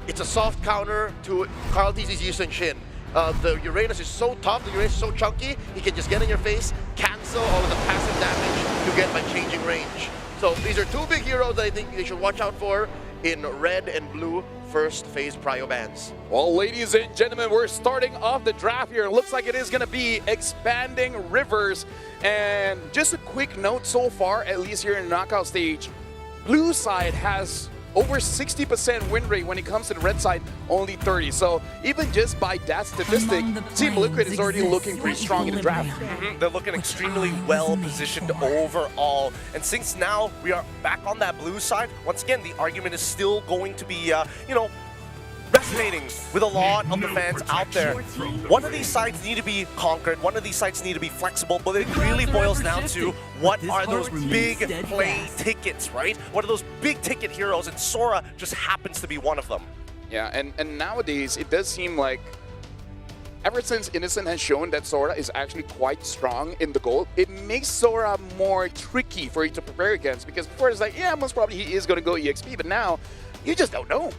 it's a soft counter to Carl TZ's Yusun Shin. The Uranus is so tough, the Uranus is so chunky, he can just get in your face, cancel all of the passive damage you get by changing range. So these are two big heroes that I think they should watch out for in red and blue first phase prio bans. Well, ladies and gentlemen, we're starting off the draft here. It looks like it is going to be expanding rivers. And just a quick note so far, at least here in the knockout stage, blue side has over 60% win rate. When it comes to the red side, only 30. So even just by that statistic, Team Liquid is already looking pretty strong in the draft. They're looking extremely well positioned overall. And since now we are back on that blue side, once again, the argument is still going to be, you know, resonating with a lot of the fans out there. One of these sides need to be conquered, one of these sides need to be flexible, but it really boils down to what are those big play tickets, right? What are those big ticket heroes? And Sora just happens to be one of them. Yeah, and nowadays it does seem like ever since Innocent has shown that Sora is actually quite strong in the gold, it makes Sora more tricky for you to prepare against, because before it's like, yeah, most probably he is going to go EXP, but now you just don't know.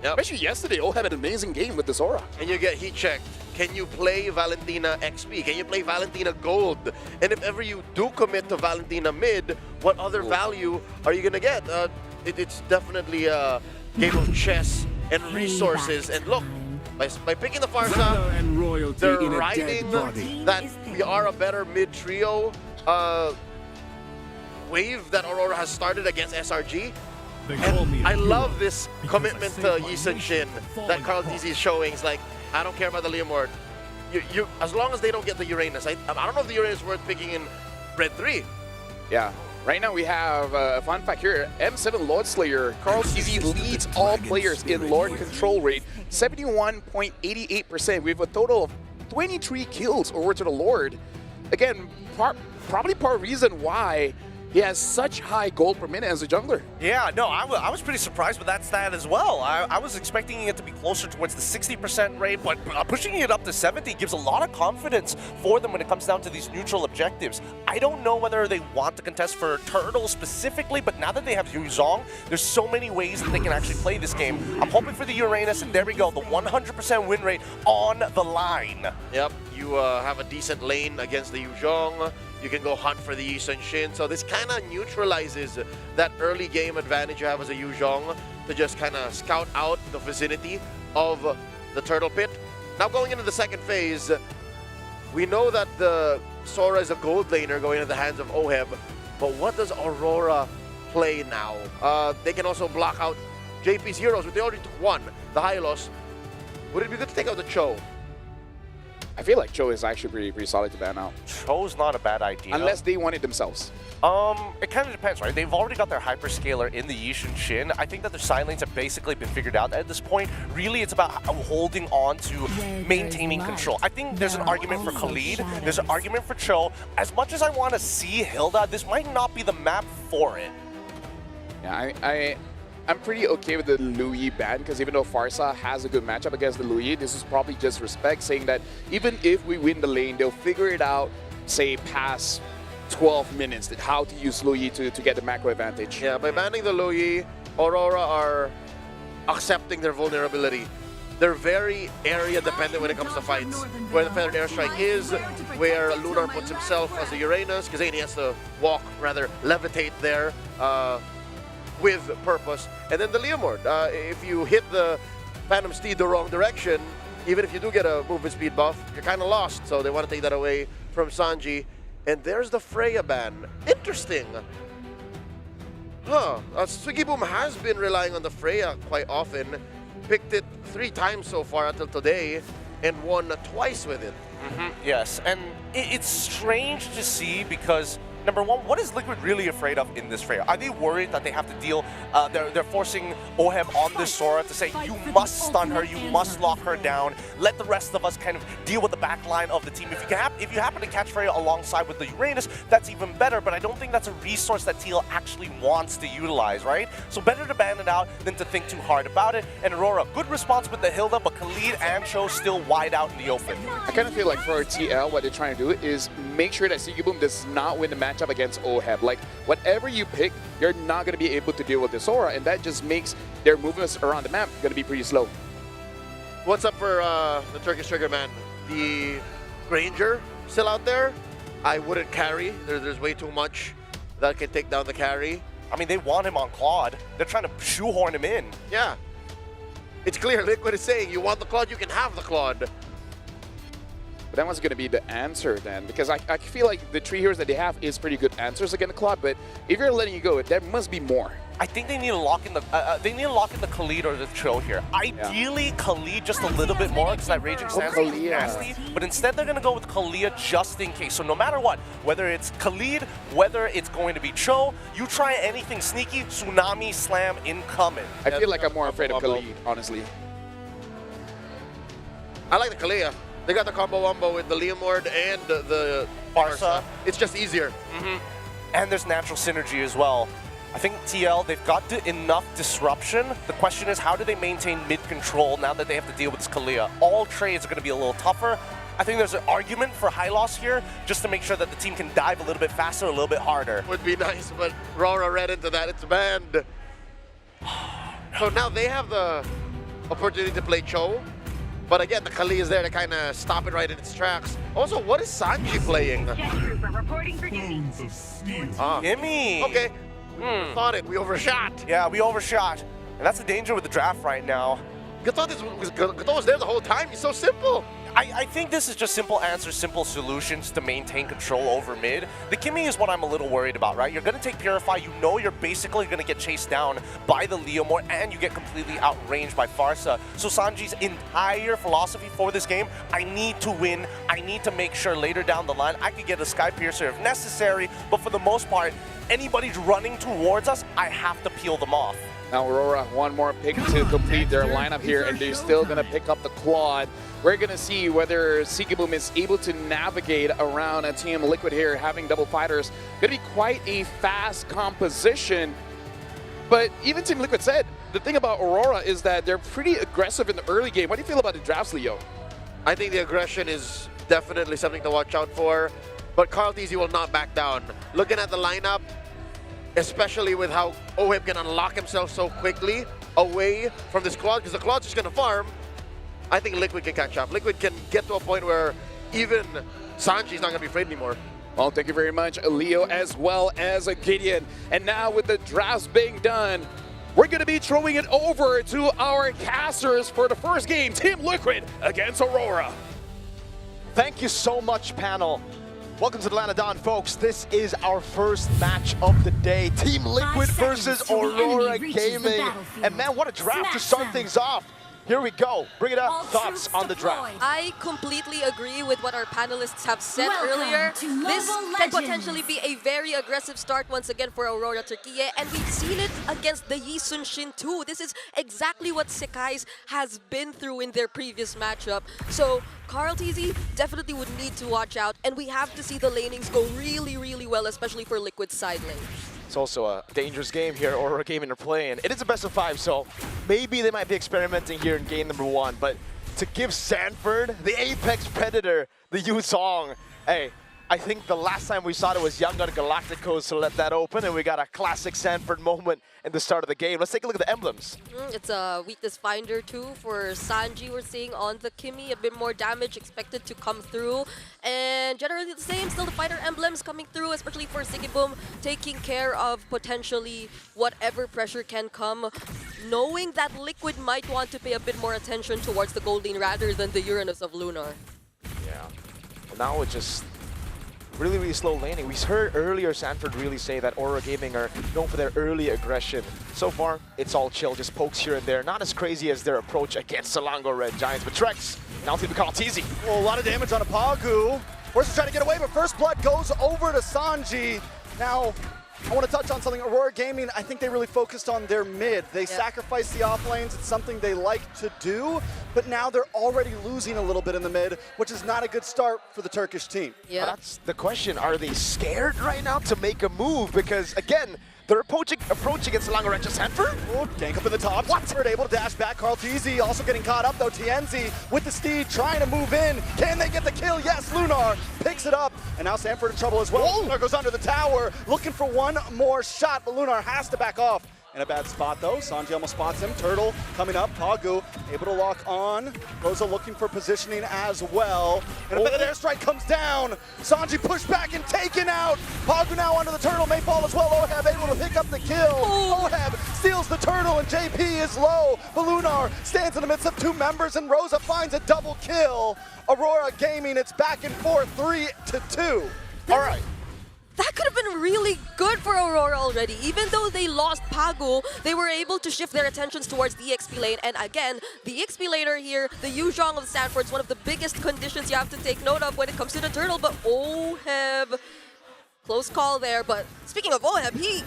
Yep. Especially yesterday, all had an amazing game with the Sora. And you get heat checked. Can you play Valentina XP? Can you play Valentina Gold? And if ever you do commit to Valentina Mid, what other value are you going to get? It's definitely a game of chess and resources. And look, by picking the Farsa, they're riding that we are a better mid-trio wave that Aurora has started against SRG. And I love this commitment to Yusun Shin that Carl TZ is showing. It's like, I don't care about the Leomord. You, as long as they don't get the Uranus. I don't know if the Uranus is worth picking in Red 3. Yeah. Right now we have a fun fact here. M7 Lord Slayer, Carl TZ leads all players in Lord control rate, 71.88%. We have a total of 23 kills over to the Lord. Again, probably part reason why he has such high gold per minute as a jungler. Yeah, no, I was pretty surprised with that stat as well. I was expecting it to be closer towards the 60% rate, but pushing it up to 70 gives a lot of confidence for them when it comes down to these neutral objectives. I don't know whether they want to contest for Turtle specifically, but now that they have Yuzong, there's so many ways that they can actually play this game. I'm hoping for the Uranus, and there we go, the 100% win rate on the line. Yep, you have a decent lane against the Yuzong. You can go hunt for the Yusun Shin. So this kind of neutralizes that early game advantage you have as a Yuzhong to just kind of scout out the vicinity of the Turtle Pit. Now going into the second phase, we know that the Sora is a gold laner going into the hands of Oheb, but what does Aurora play now? They can also block out JP's heroes, but they already took one, the Hylos. Would it be good to take out the Cho? I feel like Cho is actually pretty solid to ban out. Cho's not a bad idea. Unless they want it themselves. It kind of depends, right? They've already got their hyperscaler in the Yusun Shin. I think that their side lanes have basically been figured out at this point. Really, it's about holding on to maintaining control. I think there's an argument for Khalid. There's an argument for Cho. As much as I want to see Hilda, this might not be the map for it. Yeah, I'm pretty okay with the Louis ban, because even though Farsa has a good matchup against the Louis, this is probably just respect, saying that even if we win the lane, they'll figure it out, say, past 12 minutes, that how to use Louis to get the macro advantage. Yeah, by banning the Louis, Aurora are accepting their vulnerability. They're very area dependent when it comes to fights. Where the Feathered Airstrike is, where Lunar puts himself as a Uranus, because then he has to walk, rather levitate there. With purpose. And then the Leomord, if you hit the Phantom Steed the wrong direction, even if you do get a movement speed buff, you're kind of lost. So they want to take that away from Sanji. And there's the Freya ban. Interesting. Huh. Swiggy Boom has been relying on the Freya quite often. Picked it 3 times so far until today and won twice with it. Yes, and it's strange to see because number one, what is Liquid really afraid of in this Freya? Are they worried that they have to deal, they're forcing Oheb on this Sora to say, you must stun her, you must lock her down, let the rest of us kind of deal with the back line of the team. If you happen to catch Freya alongside with the Uranus, that's even better, but I don't think that's a resource that TL actually wants to utilize, right? So better to ban it out than to think too hard about it. And Aurora, good response with the Hilda, but Khalid and Cho still wide out in the open. I kind of feel like for TL, what they're trying to do is make sure that Swiggy Boom does not win the match matchup against OHEB. Like, whatever you pick, you're not going to be able to deal with this aura, and that just makes their movements around the map going to be pretty slow. What's up for the Turkish Trigger Man? The Granger still out there? I wouldn't carry. There's way too much that can take down the carry. I mean, they want him on Claude. They're trying to shoehorn him in. Yeah. It's clear. Liquid is saying, you want the Claude, you can have the Claude. But that one's going to be the answer then, because I feel like the 3 heroes that they have is pretty good answers against Claude, but if you're letting you go, there must be more. I think they need to lock in the Khalid or the Cho here. Ideally, Khalid just a little bit more because that Raging Stance is nasty. But instead, they're going to go with Khalid just in case. So no matter what, whether it's Khalid, whether it's going to be Cho, you try anything sneaky, Tsunami Slam incoming. I feel like I'm more afraid of Khalid, honestly. I like the Kalia. They got the combo wombo with the Leomord and the Barca. It's just easier. And there's natural synergy as well. I think TL, they've got enough disruption. The question is, how do they maintain mid-control now that they have to deal with this Kalia? All trades are going to be a little tougher. I think there's an argument for high loss here, just to make sure that the team can dive a little bit faster, a little bit harder. Would be nice, but Aurora read into that. It's banned. So now they have the opportunity to play Cho. But again, the Kali is there to kind of stop it right in its tracks. Also, what is Sanji playing? Gimme! Okay. Thought it. We overshot. Yeah, we overshot. And that's the danger with the draft right now. Gato was there the whole time. He's so simple. I think this is just simple answers, simple solutions to maintain control over mid. The Kimmy is what I'm a little worried about, right? You're going to take Purify. You know you're basically going to get chased down by the Leomord, and you get completely outranged by Farsa. So Sanji's entire philosophy for this game, I need to win. I need to make sure later down the line I could get a Sky Piercer if necessary. But for the most part, anybody's running towards us, I have to peel them off. Now Aurora, one more pick to complete their lineup here, and they're still going to pick up the Claude. We're going to see whether Sigiboom is able to navigate around a Team Liquid here, having double fighters. Going to be quite a fast composition. But even Team Liquid said, the thing about Aurora is that they're pretty aggressive in the early game. What do you feel about the drafts, Leo? I think the aggression is definitely something to watch out for. But Carl Tizzy will not back down. Looking at the lineup, especially with how OHEB can unlock himself so quickly away from this Claude, because the Claude's just going to farm, I think Liquid can catch up. Liquid can get to a point where even Sanji's not going to be afraid anymore. Well, thank you very much, Leo, as well as Gideon. And now with the drafts being done, we're going to be throwing it over to our casters for the first game, Team Liquid against Aurora. Thank you so much, panel. Welcome to Atlanta Dawn, folks. This is our first match of the day. Team Liquid versus Aurora Gaming. And man, what a draft to start things off. Here we go. Bring it up. Thoughts on the draft? I completely agree with what our panelists have said earlier. This can potentially be a very aggressive start once again for Aurora Turkey, and we've seen it against the Yisun Shin too. This is exactly what Sekai's has been through in their previous matchup. So Carl TZ definitely would need to watch out, and we have to see the lanings go really, really well, especially for Liquid's side lane. It's also a dangerous game here Aurora Gaming are playing. It is a best of 5, so maybe they might be experimenting here in game number 1. But to give Sanford, the apex predator, the Yuzong, hey, I think the last time we saw it was Young Gun Galacticos to let that open, and we got a classic Sanford moment in the start of the game. Let's take a look at the emblems. It's a weakness finder too for Sanji. We're seeing on the Kimmy a bit more damage expected to come through, and generally the same. Still the fighter emblems coming through, especially for Sigiboom, taking care of potentially whatever pressure can come, knowing that Liquid might want to pay a bit more attention towards the Goldeen rather than the Uranus of Lunar. Yeah, well, now it's just really, really slow laning. We heard earlier Sanford really say that Aurora Gaming are known for their early aggression. So far, it's all chill, just pokes here and there. Not as crazy as their approach against Selangor Red Giants, but Trex, now to call Teasy. Well, a lot of damage on Apagu. Forces trying to get away, but first blood goes over to Sanji. Now, I want to touch on something. Aurora Gaming, I think they really focused on their mid. They sacrificed the off lanes. It's something they like to do, but now they're already losing a little bit in the mid, which is not a good start for the Turkish team. Yeah. That's the question. Are they scared right now to make a move? Because, again, they're approaching against Selangor Red Giants. Sanford? Oh, gank up in the top. Sanford able to dash back. Carl TZ also getting caught up, though. Tienzi with the steed trying to move in. Can they get the kill? Yes, Lunar picks it up. And now Sanford in trouble as well. Lunar goes under the tower, looking for one more shot, but Lunar has to back off. In a bad spot though, Sanji almost spots him. Turtle coming up, Pagu able to lock on. Rosa looking for positioning as well. And a bit of airstrike comes down. Sanji pushed back and taken out. Pagu now under the Turtle, may fall as well. Oheb able to pick up the kill. Oheb steals the Turtle and JP is low. But Lunar stands in the midst of two members and Rosa finds a double kill. Aurora Gaming, it's back and forth, 3-2. All right. That could have been really good for Aurora already. Even though they lost Pagu, they were able to shift their attentions towards the EXP lane. And again, the EXP laner here, the Yuzhong of Sanford, is one of the biggest conditions you have to take note of when it comes to the Turtle. But Oheb, close call there. But speaking of Oheb, he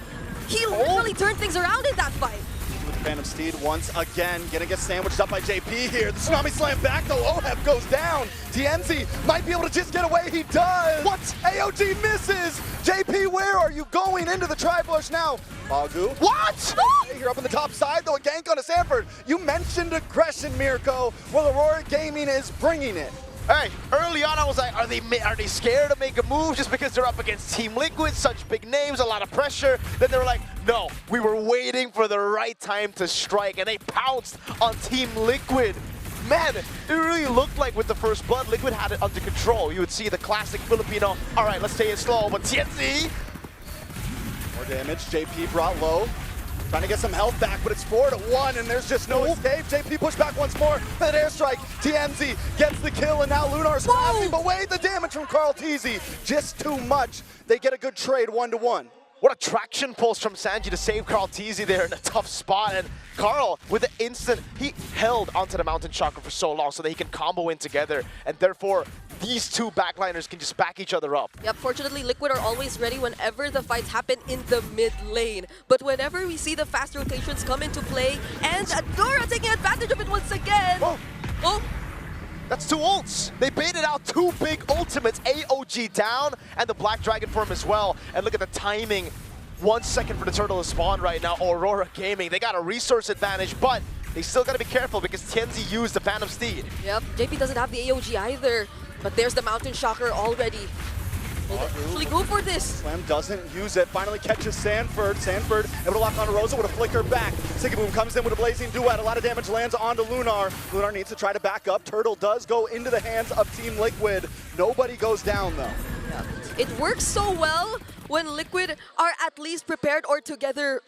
literally turned things around in that fight. With the Phantom Steed once again, gonna get sandwiched up by JP here. The Tsunami Slam back though, Oheb goes down. TNZ might be able to just get away, he does! What? AOG misses! JP, where are you going? Into the tri-bush now. Pagu. What? Here up on the top side though, a gank on a Sanford. You mentioned aggression, Mirko. Well, Aurora Gaming is bringing it. Hey, early on I was like, are they scared to make a move just because they're up against Team Liquid, such big names, a lot of pressure? Then they were like, no, we were waiting for the right time to strike, and they pounced on Team Liquid. Man, it really looked like with the first blood, Liquid had it under control. You would see the classic Filipino, all right, let's stay it slow, but TNZ. More damage, JP brought low. Trying to get some health back, but it's 4-1, and there's just no escape. JP pushed back once more. That airstrike. TNZ gets the kill, and now Lunar's collapsing. But wait, the damage from Carl Teasy. Just too much. They get a good trade 1-1. What a traction pulse from Sanji to save Carl Teasy there in a tough spot. And Carl, with the instant, he held onto the Mountain Chakra for so long so that he can combo in together. And therefore, these two backliners can just back each other up. Yep, fortunately, Liquid are always ready whenever the fights happen in the mid lane. But whenever we see the fast rotations come into play, and Adora taking advantage of it once again. Oh. That's two ults. They baited out two big ultimates, AOG down, and the Black Dragon form as well. And look at the timing. 1 second for the Turtle to spawn right now. Aurora Gaming, they got a resource advantage, but they still got to be careful because TNZ used the Phantom Steed. Yep, JP doesn't have the AOG either. But there's the Mountain Shocker already. Will they actually go for this? Slam doesn't use it. Finally catches Sanford. Sanford able to lock on Rosa with a flicker back. Sigaboom comes in with a blazing duet. A lot of damage lands onto Lunar. Lunar needs to try to back up. Turtle does go into the hands of Team Liquid. Nobody goes down though. Yeah. It works so well when Liquid are at least prepared or together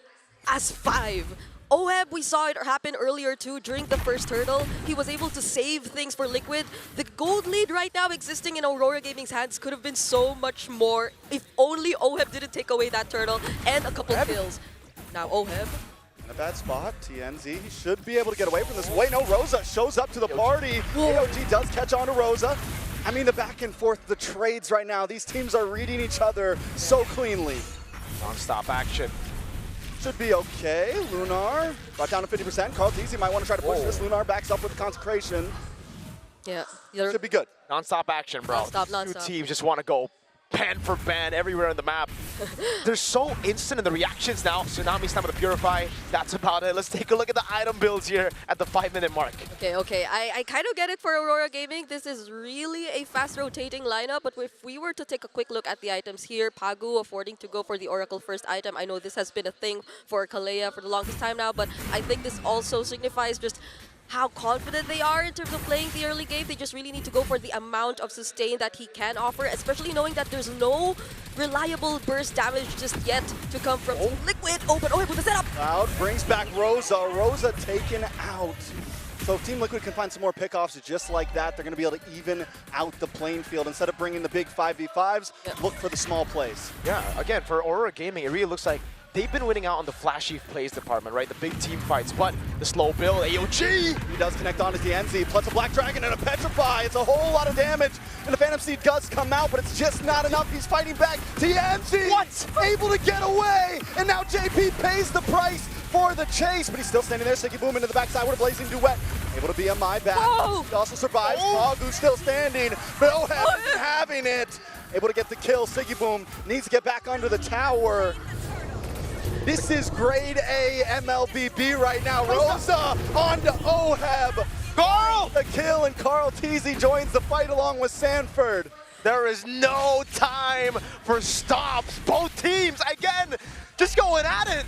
as 5. Oheb, we saw it happen earlier too during the first Turtle. He was able to save things for Liquid. The gold lead right now existing in Aurora Gaming's hands could have been so much more if only Oheb didn't take away that Turtle and a couple kills. Now Oheb. In a bad spot, TNZ should be able to get away from this. Wait, no, Rosa shows up to the party. AOG does catch on to Rosa. I mean, the back and forth, the trades right now, these teams are reading each other so cleanly. Non-stop action. Should be okay. Lunar brought down to 50%. Carl Teasy might want to try to push this. Lunar backs up with consecration. Yeah. Should be good. Non-stop action, bro. Non-stop. Two teams just want to go ban for ban everywhere on the map. They're so instant in the reactions now. Tsunami's time to purify. That's about it. Let's take a look at the item builds here at the 5-minute mark. Okay. I kind of get it for Aurora Gaming. This is really a fast rotating lineup, but if we were to take a quick look at the items here, Pagu affording to go for the Oracle first item. I know this has been a thing for Kalea for the longest time now, but I think this also signifies just how confident they are in terms of playing the early game. They just really need to go for the amount of sustain that he can offer, especially knowing that there's no reliable burst damage just yet to come from Team Liquid. Oh, but with the setup. Cloud brings back Rosa. Rosa taken out. So if Team Liquid can find some more pickoffs just like that, they're going to be able to even out the playing field. Instead of bringing the big 5v5s, look for the small plays. Yeah, again, for Aurora Gaming, it really looks like they've been winning out on the flashy plays department, right? The big team fights, but the slow build, AOG! He does connect on to DNZ, plus a Black Dragon and a Petrify. It's a whole lot of damage, and the Phantom Steed does come out, but it's just not enough. He's fighting back. DNZ! What? Able to get away, and now JP pays the price for the chase, but he's still standing there. Sigaboom into the backside with a blazing duet. Able to be a my back. He also survives. Pagu's still standing, but Oheb isn't having it. Able to get the kill. Sigaboom needs to get back under the tower. This is grade A MLBB right now. Rosa on to Oheb. Carl! The kill, and Carl Teasy joins the fight along with Sanford. There is no time for stops. Both teams, again, just going at it.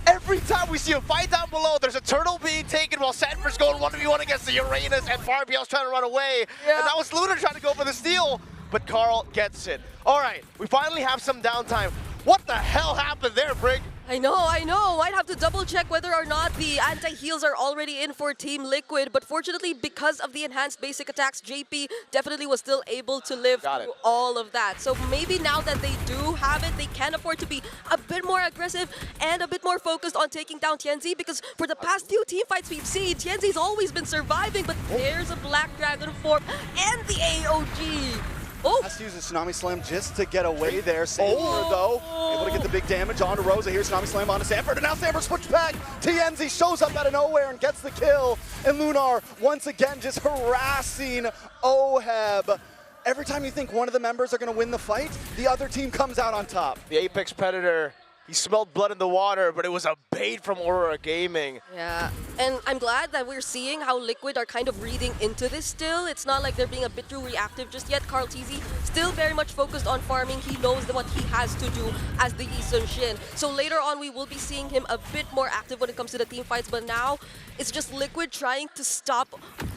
Every time we see a fight down below, there's a turtle being taken while Sanford's going 1v1 against the Uranus and Farbiel's trying to run away. Yeah. And that was Luna trying to go for the steal, but Carl gets it. All right, we finally have some downtime. What the hell happened there, Brig? I know. Might have to double check whether or not the anti-heals are already in for Team Liquid, but fortunately, because of the enhanced basic attacks, JP definitely was still able to live through all of that. So maybe now that they do have it, they can afford to be a bit more aggressive and a bit more focused on taking down Tianzi, because for the past few team fights we've seen, Tianzi's always been surviving, but there's a Black Dragon form and the AOG. Oh! Has to use a Tsunami Slam just to get away there. Sanford, though, able to get the big damage onto Rosa. Here's Tsunami Slam onto Sanford, and now Sanford switch back. TNZ shows up out of nowhere and gets the kill. And Lunar, once again, just harassing Oheb. Every time you think one of the members are going to win the fight, the other team comes out on top. The Apex Predator, he smelled blood in the water, but it was a bait from Aurora Gaming. Yeah, and I'm glad that we're seeing how Liquid are kind of reading into this still. It's not like they're being a bit too reactive just yet. Carl TZ still very much focused on farming. He knows what he has to do as the Yi Sun-shin. So later on, we will be seeing him a bit more active when it comes to the team fights, but now it's just Liquid trying to stop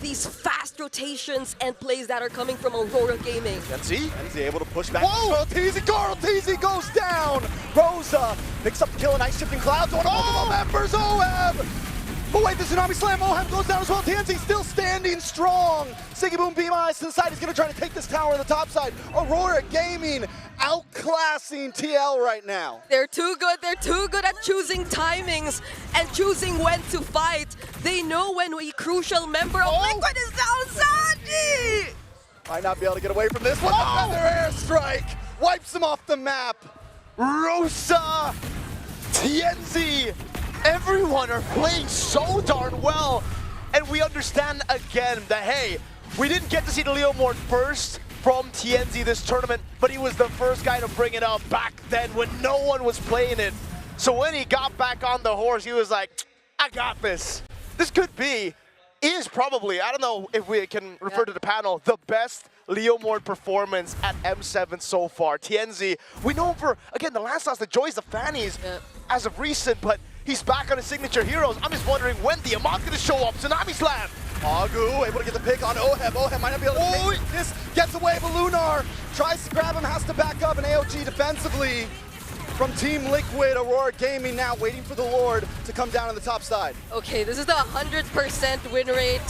these fast rotations and plays that are coming from Aurora Gaming. Kenzie able to push back. Whoa! Carl TZ goes down! Rosa picks up the kill, a nice shifting clouds on multiple members. Oheb! But wait, the Tsunami Slam, Oheb goes down as well. TNC still standing strong. Siggy Boom Beam Eyes to the side. He's going to try to take this tower on the top side. Aurora Gaming outclassing TL right now. They're too good. They're too good at choosing timings and choosing when to fight. They know when a crucial member of Liquid is down. Sanji! Might not be able to get away from this one. Another airstrike wipes him off the map. Rosa, TNZ, everyone are playing so darn well. And we understand again that, hey, we didn't get to see the Leo Mort first from TNZ this tournament, but he was the first guy to bring it up back then when no one was playing it. So when he got back on the horse, he was like, I got this. This could be, is probably, I don't know if we can refer to the panel, the best Leo Mort performance at M7 so far. TNZ, we know him for, again, the last the Joys, the Fannies, as of recent, but he's back on his signature heroes. I'm just wondering when the Amon's gonna show up. Tsunami Slam. Agu able to get the pick on Oheb. Oheb might not be able to take this. Gets away, but Lunar tries to grab him, has to back up, and AOG defensively from Team Liquid. Aurora Gaming now waiting for the Lord to come down on the top side. Okay, this is the 100% win rate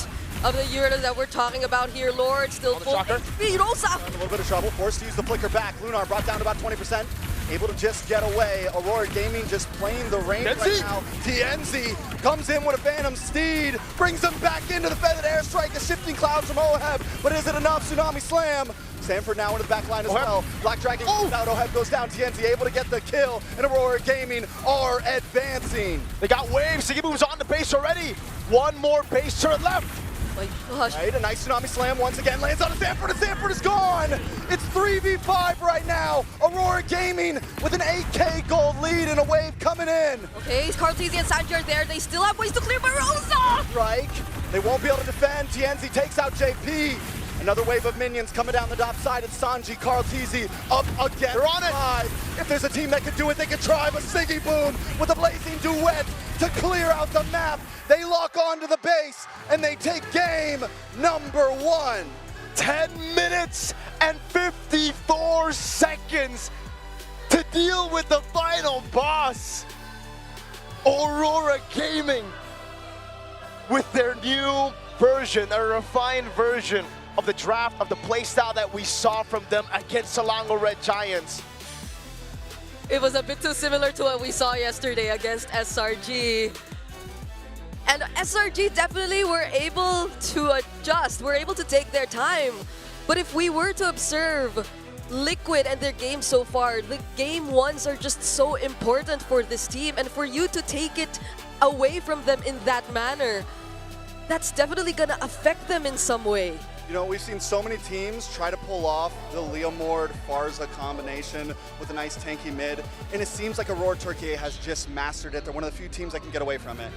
of the Uranus that we're talking about here. Lord still full speed. Rosa! In a little bit of trouble, forced to use the flicker back. Lunar brought down to about 20%. Able to just get away. Aurora Gaming just playing the range right now. TNZ comes in with a Phantom Steed, brings him back into the feathered airstrike, a shifting clouds from Oheb, but is it enough? Tsunami Slam. Sanford now into the back line as well. Black Dragon goes out, Oheb goes down. TNZ able to get the kill, and Aurora Gaming are advancing. They got waves. Siggy moves on the base already. One more base turret left. My gosh. Right, a nice Tsunami Slam once again lands on Sanford, and Sanford is gone! It's 3v5 right now! Aurora Gaming with an 8k gold lead and a wave coming in! Okay, Carl TZ and Sanji are there. They still have ways to clear Barossa! Strike. They won't be able to defend. TNZ takes out JP. Another wave of minions coming down the top side. It's Sanji, Carl TZ up again. They're on it! If there's a team that could do it, they could try, but Siggy Boom with a blazing duet to clear out the map. They lock onto the base, and they take game number 1. 10 minutes and 54 seconds to deal with the final boss. Aurora Gaming with their new version, a refined version of the draft, of the playstyle that we saw from them against Selangor Red Giants. It was a bit too similar to what we saw yesterday against SRG. And SRG definitely were able to adjust, were able to take their time. But if we were to observe Liquid and their game so far, the game ones are just so important for this team, and for you to take it away from them in that manner, that's definitely gonna affect them in some way. You know, we've seen so many teams try to pull off the Leomord Farza combination with a nice tanky mid, and it seems like Aurora Turkey has just mastered it. They're one of the few teams that can get away from it.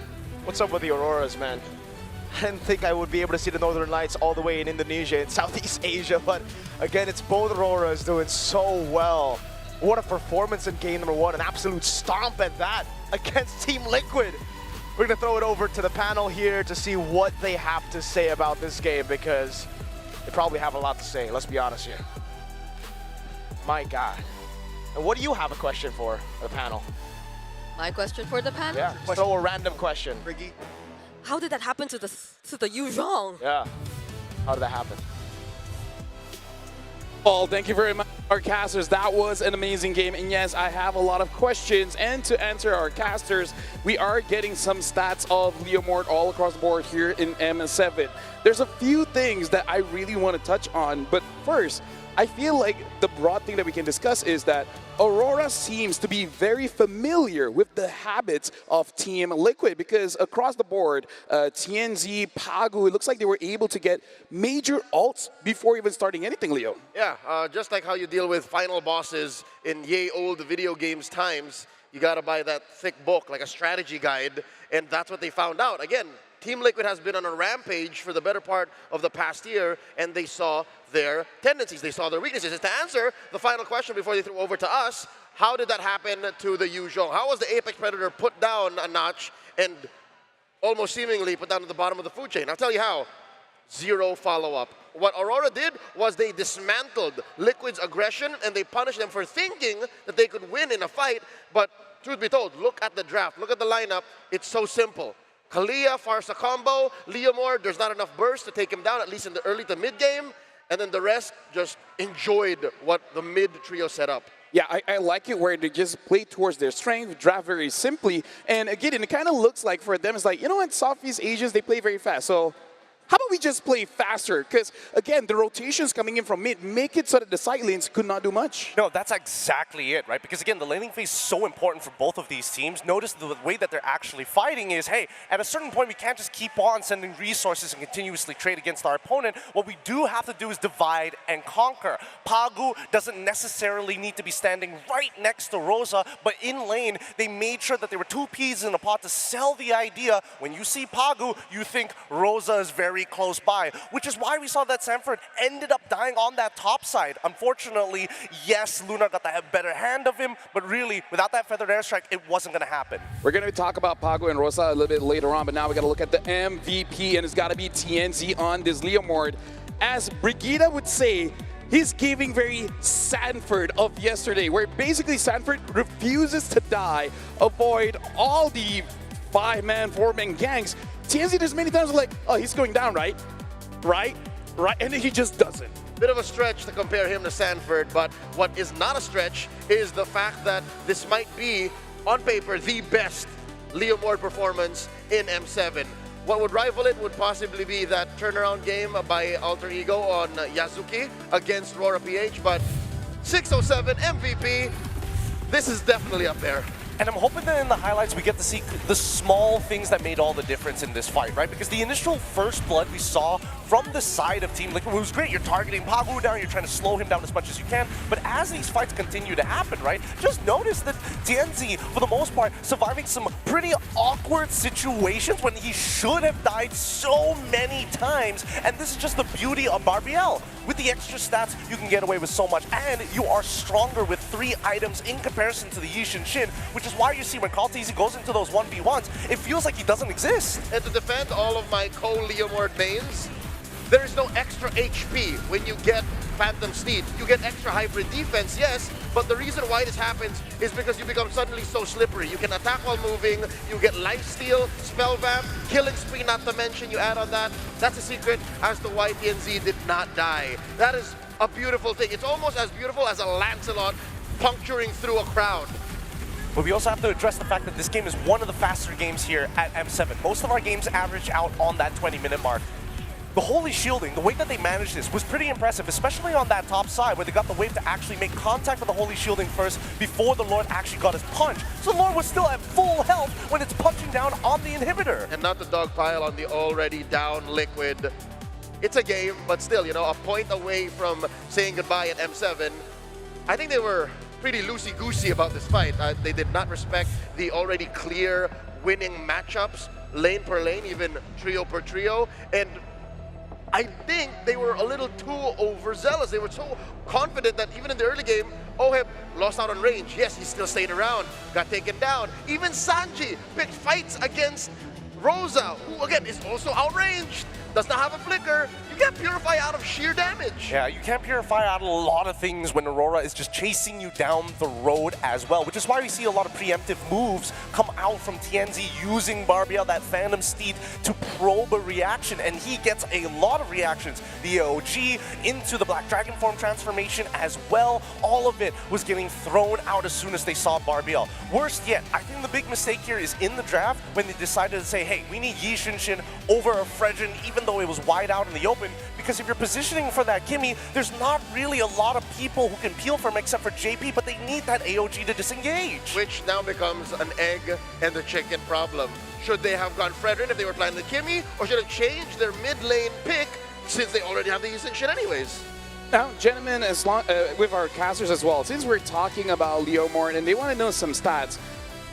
What's up with the Auroras, man? I didn't think I would be able to see the Northern Lights all the way in Indonesia and Southeast Asia, but again, it's both Auroras doing so well. What a performance in game number one, an absolute stomp at that against Team Liquid. We're gonna throw it over to the panel here to see what they have to say about this game, because they probably have a lot to say, let's be honest here. My God. And what do you have a question for the panel? My question for the panel? Yeah, throw a random question. Riggy. How did that happen to the Yuzhong? Yeah, how did that happen? Well, thank you very much, our casters. That was an amazing game. And yes, I have a lot of questions. And to answer our casters, we are getting some stats of Leomord all across the board here in M7. There's a few things that I really want to touch on. But first, I feel like the broad thing that we can discuss is that Aurora seems to be very familiar with the habits of Team Liquid, because across the board, TNZ, Pagu, it looks like they were able to get major ults before even starting anything, Leo. Yeah, just like how you deal with final bosses in yay old video games times, you gotta buy that thick book, like a strategy guide, and that's what they found out. Again, Team Liquid has been on a rampage for the better part of the past year, and they saw their tendencies, they saw their weaknesses. And to answer the final question before they threw over to us, how did that happen to the Yuzhong? How was the Apex Predator put down a notch and almost seemingly put down to the bottom of the food chain? I'll tell you how. Zero follow-up. What Aurora did was they dismantled Liquid's aggression, and they punished them for thinking that they could win in a fight. But truth be told, look at the draft, look at the lineup. It's so simple. Kalia, Farsa combo, Leomord, there's not enough burst to take him down, at least in the early to mid game. And then the rest just enjoyed what the mid trio set up. Yeah, I like it where they just play towards their strength, draft very simply. And again, it kind of looks like for them, it's like, you know what, Southeast Asians, they play very fast. So how about we just play faster? Because, again, the rotations coming in from mid make it so that the side lanes could not do much. No, that's exactly it, right? Because, again, the laning phase is so important for both of these teams. Notice the way that they're actually fighting is, hey, at a certain point, we can't just keep on sending resources and continuously trade against our opponent. What we do have to do is divide and conquer. Pagu doesn't necessarily need to be standing right next to Rosa, but in lane, they made sure that there were two peas in a pot to sell the idea. When you see Pagu, you think Rosa is very close by, which is why we saw that Sanford ended up dying on that top side. Unfortunately, yes, Luna got the better hand of him, but really, without that feathered airstrike, it wasn't going to happen. We're going to talk about Pagu and Rosa a little bit later on, but now we got to look at the MVP, and it's got to be TNZ on this Leomord. As Brigida would say, he's giving very Sanford of yesterday, where basically Sanford refuses to die, avoid all the 5-man, 4-man gangs. TNZ, there's many times like, oh, he's going down, right? Right? And then he just doesn't. Bit of a stretch to compare him to Sanford, but what is not a stretch is the fact that this might be, on paper, the best Leomord performance in M7. What would rival it would possibly be that turnaround game by Alter Ego on Yazuki against Aurora PH, but 607 MVP, this is definitely up there. And I'm hoping that in the highlights we get to see the small things that made all the difference in this fight, right? Because the initial first blood we saw from the side of Team Liquid was great. You're targeting Pagu down, you're trying to slow him down as much as you can. But as these fights continue to happen, right, just notice that TNZ, for the most part, surviving some pretty awkward situations when he should have died so many times. And this is just the beauty of Barbiel. With the extra stats, you can get away with so much. And you are stronger with 3 items in comparison to the Yishin Shin, which is why you see when Kalteezy goes into those 1v1s, it feels like he doesn't exist. And to defend all of my co-Leomord mains, there is no extra HP when you get Phantom Steed. You get extra hybrid defense, yes, but the reason why this happens is because you become suddenly so slippery. You can attack while moving, you get lifesteal, spell vamp, killing spree not to mention, you add on that. That's a secret as to why TNZ did not die. That is a beautiful thing. It's almost as beautiful as a Lancelot puncturing through a crowd. But we also have to address the fact that this game is one of the faster games here at M7. Most of our games average out on that 20-minute mark. The Holy Shielding, the way that they managed this was pretty impressive, especially on that top side where they got the wave to actually make contact with the Holy Shielding first before the Lord actually got his punch. So the Lord was still at full health when it's punching down on the inhibitor. And not the dogpile on the already down Liquid. It's a game, but still, you know, a point away from saying goodbye at M7. I think they were pretty loosey-goosey about this fight. They did not respect the already clear winning matchups lane per lane, even trio per trio. And I think they were a little too overzealous. They were so confident that even in the early game, Oheb lost out on range. Yes, he still stayed around, got taken down. Even Sanji picked fights against Rosa, who again is also outranged, does not have a flicker. You can't purify out of sheer damage. Yeah, you can't purify out a lot of things when Aurora is just chasing you down the road as well, which is why we see a lot of preemptive moves come out from TNZ using Barbiel, that Phantom Steed, to probe a reaction, and he gets a lot of reactions. The AOG into the Black Dragon form transformation as well. All of it was getting thrown out as soon as they saw Barbiel. Worst yet, I think the big mistake here is in the draft when they decided to say, hey, we need Yi Shinshin over a Fredrin, even though it was wide out in the open, because if you're positioning for that Kimmy, there's not really a lot of people who can peel from except for JP, but they need that AOG to disengage. Which now becomes an egg and the chicken problem. Should they have gone Fredrin if they were playing the Kimmy, or should they change their mid lane pick since they already have the Yi Shinshin anyways? Now, gentlemen, as long, with our casters as well, since we're talking about Leo Mort and they want to know some stats,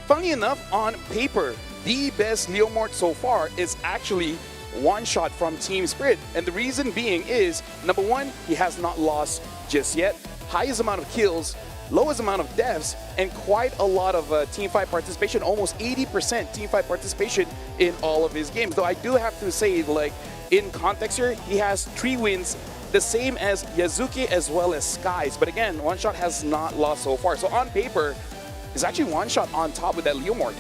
funny enough, on paper, the best Leo Mort so far is actually one shot from Team Spirit. And the reason being is, number one, he has not lost just yet, highest amount of kills, lowest amount of deaths, and quite a lot of teamfight participation, almost 80% teamfight participation in all of his games. Though I do have to say, like, in context here, he has 3 wins, the same as Yazuki as well as Skies. But again, One Shot has not lost so far. So on paper, it's actually One Shot on top with that Leo Mort.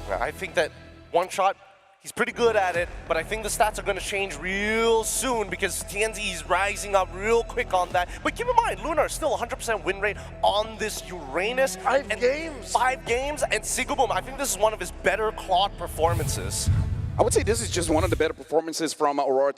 I think that One Shot, he's pretty good at it, but I think the stats are going to change real soon because TNZ is rising up real quick on that. But keep in mind, Lunar is still 100% win rate on this Uranus. 5 games. 5 games, and Sigubum, I think this is one of his better Claude performances. I would say this is just one of the better performances from Aurora